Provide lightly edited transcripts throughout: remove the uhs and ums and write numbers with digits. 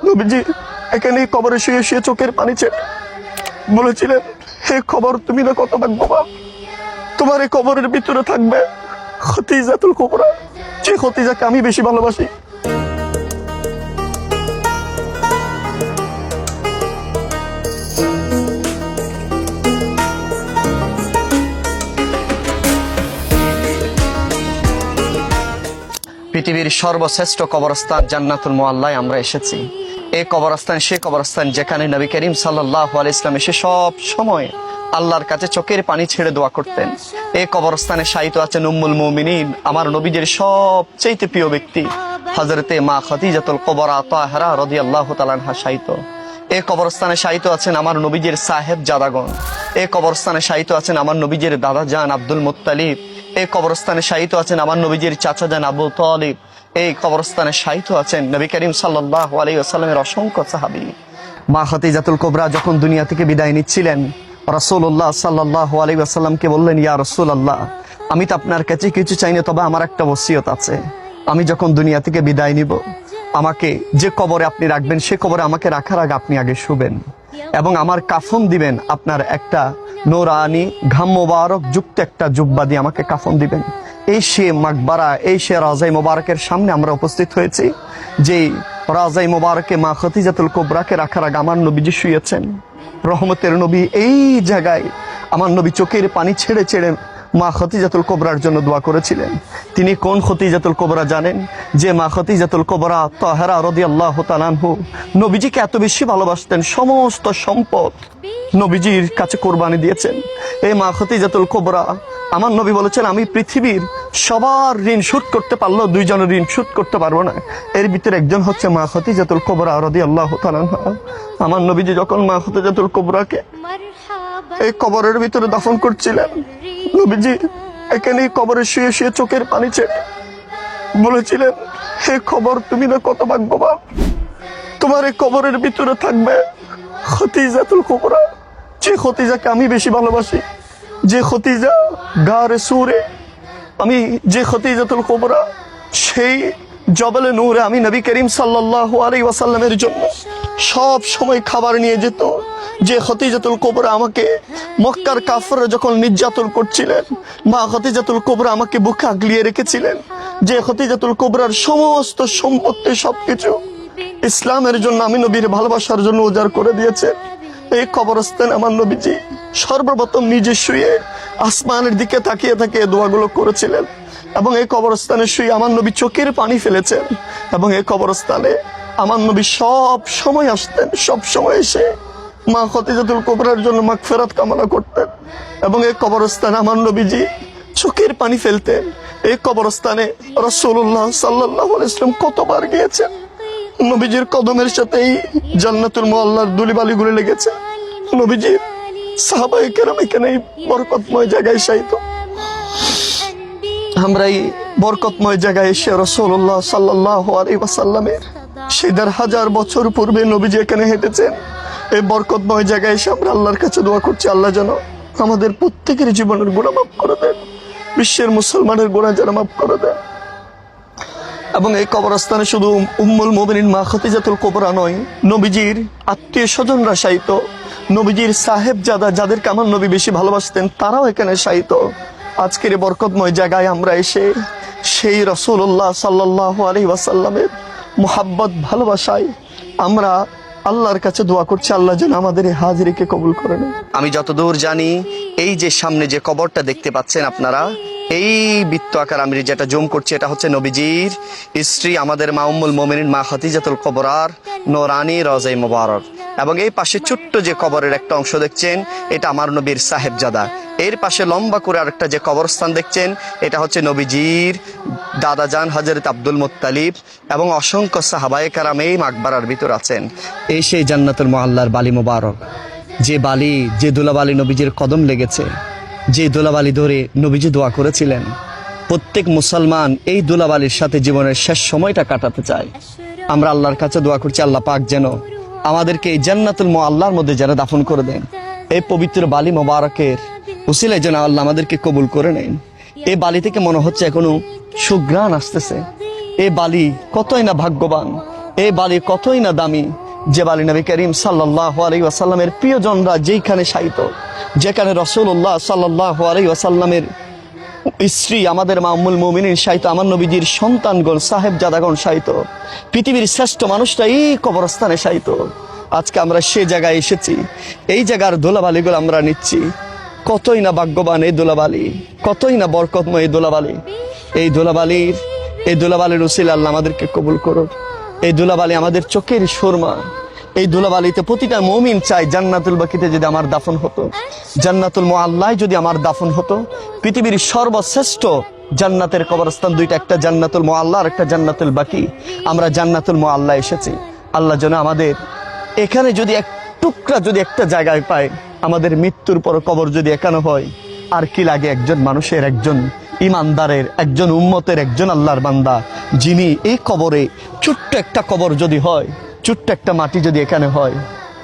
নবীজি এখানে কবরে শুয়ে শুয়ে চোখের পানি ছেড়ে বলেছিলেন, হে খবর তুমি না কত ভাগ্যবান, তোমার এই কবরের ভিতরে থাকবে খতিজাতুল কুবরা, যে খতিজাকে আমি বেশি ভালোবাসি। পৃথিবীর সর্বশ্রেষ্ঠ কবরস্থান জান্নাতুল মুআল্লায় আমরা এসেছি। এই কবরস্থান সেই কবরস্থান যেখানে নবী করিম সাল্লাল্লাহু আলাইহি ওয়াসাল্লাম এসে সব সময় আল্লাহর কাছে চোখের পানি ছেড়ে দোয়া করতেন। এই কবরস্থানে শায়িত আছেন উম্মুল মুমিনিন, আমার নবীজির সবচেয়ে প্রিয় ব্যক্তি হযরতে মা খাদিজাতুল কুবরা তাহেরা রাদিয়াল্লাহু তাআলা আনহা শায়িত। এই কবরস্থানে শায়িত আছেন আমার নবীজির সাহেব জাদাগণ। এই কবরস্থানে শায়িত আছেন আমার নবীজির দাদা জান আব্দুল মুত্তালিব। এই কবরস্থানে শায়িত আছেন আমার নবীজির চাচা জান আবু তালিব। এই কবরস্থানে শায়িত আছেন নবী করিম সাল্লাল্লাহু আলাইহি ওয়াসাল্লামের অসংখ্য সাহাবী। মা খাদিজাতুল কুবরা যখন দুনিয়া থেকে বিদায় নিচ্ছিলেন, রাসূলুল্লাহ সাল্লাল্লাহু আলাইহি ওয়াসাল্লামকে বললেন, ইয়া রাসূলুল্লাহ, আমি তো আপনার কাছে কিছু চাই না, তবে আমার একটা ওসিয়ত আছে। আমি যখন দুনিয়া থেকে বিদায় নিব, আমাকে যে কবরে আপনি রাখবেন সে কবরে আমাকে রাখার আগে আপনি আগে শুবেন এবং আমার কাফন দিবেন, আপনার একটা নোরানি ঘাম মোবারক যুক্ত একটা জুব্বা দিয়ে আমাকে কাফন দিবেন। এই সে মাকবারা, এই সে রাজাই মোবারকের সামনে আমরা উপস্থিত হয়েছি, যেই রাজাই মোবারকে মা খাদিজাতুল কুবরাকে রাখার আগে আমার নবীজি শুয়েছেন। রহমতের নবী এই জায়গায় আমার নবী চোখের পানি ছেড়ে ছেড়ে মা খাদিজাতুল কুবরার জন্য দোয়া করেছিলেন। তিনি কোন খাদিজাতুল কুবরা জানেন? যে মা খাদিজাতুল কুবরা তাহেরা রাদিয়াল্লাহু তাআলা আনহু নবীজিকে এত বেশি ভালোবাসতেন, সমস্ত সম্পদ নবীজির কাছে কোরবানি দিয়েছেন। এই মা খাদিজাতুল কুবরা, আমার নবী বলেছেন, আমি পৃথিবীর সবার ঋণ শোধ করতে পারলেও দুইজনের ঋণ শোধ করতে পারবো না। এর ভিতরে একজন হচ্ছে মা খাদিজাতুল কুবরা রাদিয়াল্লাহু তাআলা আনহা। আমার নবীজি যখন মা খাদিজাতুল কুবরাকে এই কবরের ভিতরে দাফন করছিলেন, নবীজি এখানে কবরে শুয়ে শুয়ে চোখের পানি ছেড়ে বলেছিলেন, হে খবর তুমি না কত ভাগ্যবান, তোমার এই কবরের ভিতরে থাকবে খতিজাতুল কুবরা, যে খতিজাকে আমি বেশি ভালোবাসি, যে খতিজা গারে সুরে, আমি যে খতিজাতুল কুবরা সেই জবলে নূরে আমি নবী করিম সাল্লাল্লাহু আলাইহি ওয়াসাল্লামের জন্য সব সময় খাবার নিয়ে যেত। যে খতিজাতুল কুবরা আমাকে মক্কার কাফেররা যখন নির্যাতন করছিলেন, মা খতিজাতুল কুবরা আমাকে বুকে আগলিয়ে রেখেছিলেন। যে খতিজাতুল কুবরার সমস্ত সম্পত্তি সবকিছু ইসলামের জন্য আমি নবীর ভালোবাসার জন্য উজাড় করে দিয়েছে। এই কবরস্থানে আমার নবীজি সর্বপ্রথম নিজে শুয়ে আসমানের দিকে তাকিয়ে তাকিয়ে দোয়াগুলো করেছিলেন এবং এই কবরস্থানে শুয়ে আমার নবী চোখের পানি ফেলেছেন এবং এই কবরস্থানে আমার নবী সব সময় আসতেন, সব সময় এসে মা খাদিজাতুল কুবরার জন্য মাগফিরাত কামনা করতেন এবং এই কবরস্থানে আমার নবীজি চোখের পানি ফেলতেন। এই কবরস্থানে রাসূলুল্লাহ সাল্লাল্লাহু আলাইহি ওয়াসাল্লাম কতবার গিয়েছেন। নবীজির কদমের সাথেই জান্নাতুল মুআল্লার ধুলিবালিগুলো লেগেছে। নবীজির সাহাবায়ে কেরাম এখানে বরকতময় জায়গায় শায়িত। আমরা এই বরকতময় জায়গায় এসে রাসূলুল্লাহ সাল্লাল্লাহু আলাইহি ওয়াসাল্লামের সেই ১৫০০ বছর পূর্বে নবীজি এখানে হেঁটেছেন। এই বরকতময় জায়গায় এসে আমরা আল্লাহর কাছে দোয়া করছি, আল্লাহ যেন আমাদের প্রত্যেকের জীবনের গুনাহ মাফ করে দেন, বিশ্বের মুসলমানের গুনাহ যেন মাফ করে দেন। এবং এই কবরস্থানে শুধু উম্মুল মুমিনিন মা খাদিজাতুল কুবরা নয়, নবীজির আত্মীয় স্বজনরা শায়িত, নবীজির সাহেবজাদা যাদেরকে আমার নবী বেশি ভালোবাসতেন তারাও এখানে শায়িত। আজকের এই বরকতময় জায়গায় আমরা এসে সেই রাসূলুল্লাহ সাল্লাল্লাহু আলাইহি ওয়াসাল্লামের মুহাব্বত ভালোবাসায় আমরা আল্লাহর কাছে দোয়া করছি, আল্লাহ যেন আমাদের এই হাজিরিকে কবুল করে নেন। আমি যতদূর জানি, এই যে সামনে যে কবরটা দেখতে পাচ্ছেন আপনারা, এই বৃত্ত আকার আমি যেটা জুম করছি, এটা হচ্ছে নবীজির স্ত্রী আমাদের মা উম্মুল মুমিনিন মা খাদিজাতুল কুবরার নোরানি রওজায়ে মুবারক। এবং এই পাশে ছোট্ট যে কবরের একটা অংশ দেখছেন, এটা আমার নবীর সাহেবজাদা। এর পাশে লম্বা করে আরেকটা যে কবরস্থান দেখছেন, এটা হচ্ছে নবীজির দাদা জান হযরত আব্দুল মুত্তালিব এবং অসংখ্য সাহাবায়ে কেরাম এই মাকবারার ভিতর আছেন। এই সেই জান্নাতুল মুআল্লার বালি মুবারক, যে বালি, যে দুলাবালি নবীজির কদম লেগেছে, যে দোলাবালি ধরে নবীজি দোয়া করেছিলেন। প্রত্যেক মুসলমান এই দোলাবালির সাথে জীবনের শেষ সময়টা কাটাতে চায়। আমরা আল্লাহর কাছে দোয়া করছি, আল্লাহ পাক যেন আমাদেরকে এই জান্নাতুল মুআল্লার মধ্যে যেন দাফন করে দেন। এই পবিত্র বালি মোবারকের উসিলায় যেন আল্লাহ আমাদেরকে কবুল করে নেন। এই বালি থেকে মনে হচ্ছে এখনো সুঘ্রাণ আসতেছে। এই বালি কতই না ভাগ্যবান, এই বালি কতই না দামি, যে বালি নবী করিম সাল্লাল্লাহু আলাইহি ওয়াসাল্লামের প্রিয়জনরা যেখানে শায়িত, যেখানে রাসূলুল্লাহ সাল্লাল্লাহু আলাইহি ওয়াসাল্লামের স্ত্রী আমাদের মা উম্মুল মুমিনিন শায়িত, আমার নবীজির সন্তানগণ সাহেবজাদাগণ শায়িত, পৃথিবীর শ্রেষ্ঠ মানুষটা এই কবরস্থানে শায়িত। আজকে আমরা সে জায়গায় এসেছি, এই জায়গার ধুলাবালিগুলো আমরা নিচ্ছি। কতই না ভাগ্যবান এই ধুলাবালি, কতই না বরকতময় এই ধুলাবালি। এই ধুলাবালির উসিলা আল্লাহ আমাদেরকে কবুল করো। এই ধুলাবালি আমাদের চোখের সুরমা। এই ধুলাবালিতে প্রতিটা মুমিন চায় জান্নাতুল বাকিতে যদি আমার দাফন হতো, জান্নাতুল মুআল্লায় যদি আমার দাফন হতো। পৃথিবীর সর্বশ্রেষ্ঠ জান্নাতের কবরস্থান দুইটা, একটা জান্নাতুল মুআল্লা আর একটা জান্নাতুল বাকি। আমরা জান্নাতুল মুআল্লা এসেছি। আল্লাহ যেন আমাদের এখানে যদি এক টুকরা যদি একটা জায়গায় পায়, আমাদের মৃত্যুর পর কবর যদি এখানে হয়, আর কি লাগে একজন মানুষের, একজন ইমানদারের, একজন উম্মতের, একজন আল্লাহর বান্দা যিনি এই কবরে, ছোট্ট একটা কবর যদি হয়, ছোট্ট একটা মাটি যদি এখানে হয়,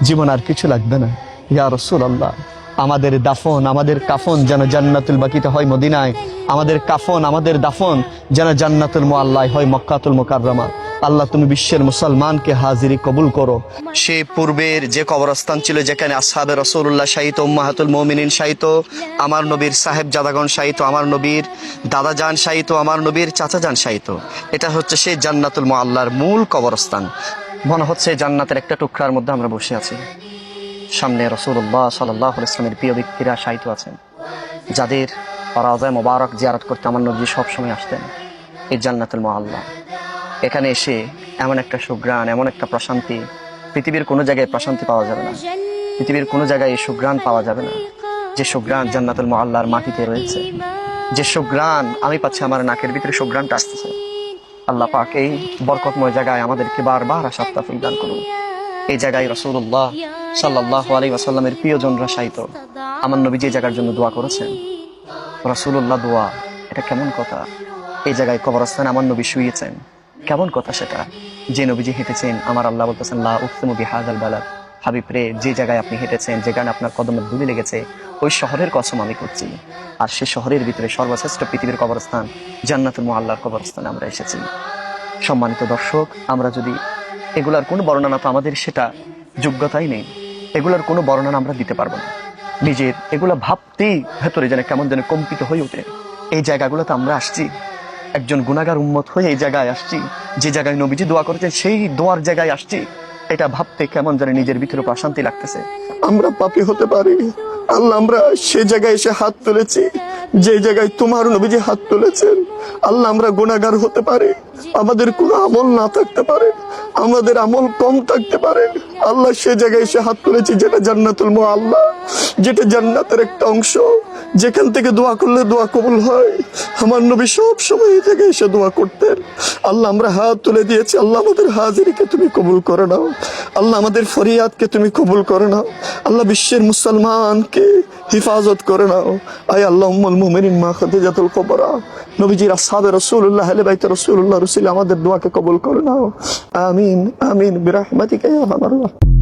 জীবন আর কিছু লাগবে না। ইয়া রাসূলুল্লাহ, আমাদের দাফন, আমাদের কাফন যেন জান্নাতুল বাকিতে হয় মদিনায়, আমাদের কাফন, আমাদের দাফন যেন জান্নাতুল মুআল্লায় হয় মক্কাতুল মুকাররমা। আল্লাহ তুমি বিশ্বের মুসলমানকে হাজিরি কবুল করো। সে পূর্বের যে কবরস্থান ছিল, যেখানে আসহাবে রাসূলুল্লাহ শায়িত, উম্মাহাতুল মুমিনিন শায়িত, আমার নবীর সাহেবজাদাগণ শায়িত, আমার নবীর দাদাজান শায়িত, আমার নবীর চাচাজান শায়িত, এটা হচ্ছে সেই জান্নাতুল মুআল্লার মূল কবরস্থান। মনে হচ্ছে জান্নাতের একটা টুকরার মধ্যে আমরা বসে আছি। সামনে রাসূলুল্লাহ সাল্লাল্লাহু আলাইহি ওয়াসাল্লামের প্রিয় ব্যক্তিরা শায়িত আছেন, যাদের রাওজায়ে মুবারক জিয়ারত করতে আমার নবী সবসময় আসতেন। এই জান্নাতুল মুআল্লা, এখানে এসে এমন একটা সুঘ্রাণ, এমন একটা প্রশান্তি, পৃথিবীর কোনো জায়গায় প্রশান্তি পাওয়া যাবে না, পৃথিবীর কোনো জায়গায় এই সুঘ্রাণ পাওয়া যাবে না যে সুঘ্রাণ জান্নাতুল মুআল্লার মাটিতে রয়েছে। যে সুঘ্রাণ আমি পাচ্ছি, আমার নাকের ভিতরে সুঘ্রাণটা আসতেছে। আল্লাহ পাক এই বরকতময় জায়গায় আমাদেরকে বারবার আসার তৌফিক দান করুন। এই জায়গায় রাসূলুল্লাহ সাল্লাল্লাহু আলাইহি ওয়াসাল্লামের প্রিয়জনরা শায়িত। আমার নবী যে জায়গার জন্য দোয়া করেছেন, রাসূলুল্লাহ দোয়া, এটা কেমন কথা? এই জায়গায় কবরস্থানে আমার নবী শুয়েছেন, কেমন কথা সেটা? যে নবীজি হেঁটেছেন, আমার আল্লাহ বলতেছেন লা উকসিমু বিহাযাল বালাদ, হাবিব রে, যে জায়গায় আপনি হেঁটেছেন, যেখানে আপনার কদমের ধুলি লেগেছে, ওই শহরের কসম আমি করছি। আর সে শহরের ভিতরে সর্বশ্রেষ্ঠ পৃথিবীর কবরস্থান জান্নাতুল মুআল্লার কবরস্থানে আমরা এসেছি। সম্মানিত দর্শক, আমরা যদি এগুলার কোনো বর্ণনা, তো আমাদের সেটা যোগ্যতাই নেই, এগুলার কোনো বর্ণনা আমরা দিতে পারবো না। নিজের এগুলা ভাবতেই ভেতরে যেন কেমন যেন কম্পিত হয়ে ওঠে। এই জায়গাগুলোতে আমরা আসছি, একজন গুনাহগার উম্মত হয়ে এই জায়গায় আসছি, যে জায়গায় নবীজি দোয়া করেছেন সেই দোয়ার জায়গায় আসছি। এটা ভাবতে কেমন যেন নিজের ভিতরে প্রশান্তি লাগতেছে। আমরা পাপী হতে পারি আল্লাহ, আমরা সে জায়গায় এসে হাত তুলেছি যে জায়গায় তোমার নবীজি হাত তুলেছেন। আল্লাহ, আমরা গুনাহগার হতে পারি, আমাদের কোনো আমল না থাকতে পারে, আমাদের আমল কম থাকতে পারে। আল্লাহ, সে জায়গায় এসে হাত তুলেছি যেটা জান্নাতুল মুআল্লা, যেটা জান্নাতের একটা অংশ, যেখান থেকে দোয়া করলে দোয়া কবুল হয়। আমার নবী সব সময় এই জায়গায় এসে দোয়া করতেন। আল্লাহ, আমরা হাত তুলে দিয়েছি। আল্লাহ, আমাদের হাজিরিকে তুমি কবুল করে নাও। আল্লাহ, আমাদের ফরিয়াদকে তুমি কবুল করে নাও। আল্লাহ, বিশ্বের মুসলমানকে হিফাজত করে নাও। আয় আল্লাহ, উম্মুল মুমিনিন মা খাদিজাতুল কুবরা, নবীজির আসহাবে রাসূলুল্লাহ, আহলে বাইতে রাসূলুল্লাহ রসুল, আমাদের দোয়াকে কবুল করে নাও। আমিন আমিন বিরহমাতিকা ইয়া আরহামার রাহিমিন।